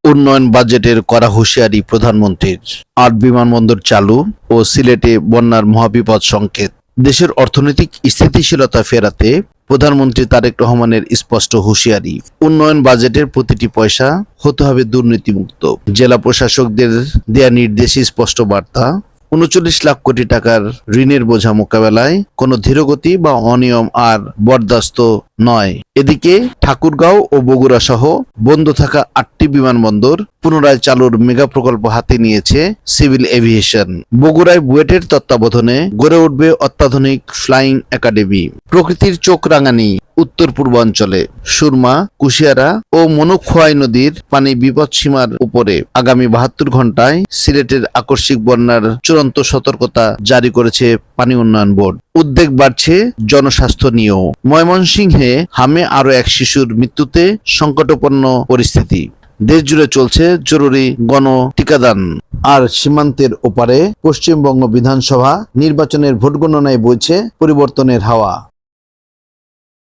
উন্নয়ন বাজেটের কড়া হুঁশিয়ারি প্রধানমন্ত্রীর। ৮ বিমানবন্দর চালু ও সিলেটে বন্যার মহাবিপদ সংকেত। দেশের অর্থনৈতিক স্থিতিশীলতা ফেরাতে প্রধানমন্ত্রী তারেক রহমানের স্পষ্ট হুঁশিয়ারি। উন্নয়ন বাজেটের প্রতিটি পয়সা হতে হবে দুর্নীতিমুক্ত। জেলা প্রশাসকদের দেয়া নির্দেশে স্পষ্ট বার্তা। ৩৯ লাখ কোটি টাকার ঋণের বোঝা মোকাবেলায় কোনো ধীরগতি বা অনিয়ম আর বরদাস্ত নয়। এদিকে ঠাকুরগাঁও ও বগুড়া সহ বন্ধ থাকা ৮টি বিমানবন্দর পুনরায় চালুর মেগা প্রকল্প হাতে নিয়েছে সিভিল এভিয়েশন। বগুড়ায় বুয়েটের তত্ত্বাবধানে গড়ে উঠবে অত্যাধুনিক ফ্লাইং একাডেমি। প্রকৃতির চোখ রাঙানি উত্তর পূর্বাঞ্চলে। সুরমা, কুশিয়ারা ও মনুখোয়াই নদীর পানি বিপদসীমার উপরে। আগামী ৭২ ঘন্টায় সিলেটের আকস্মিক বন্যার চূড়ান্ত সতর্কতা জারি করেছে পানি উন্নয়ন বোর্ড। উদ্বেগ বাড়ছে জনস্বাস্থ্য নিয়েও। ময়মনসিংহে হামে আরও এক শিশুর মৃত্যুতে সংকটাপন্ন পরিস্থিতি। দেশ জুড়ে চলছে জরুরি গণ টিকাদান। আর সীমান্তের ওপারে পশ্চিমবঙ্গ বিধানসভা নির্বাচনের ভোট গণনায় বইছে পরিবর্তনের হাওয়া।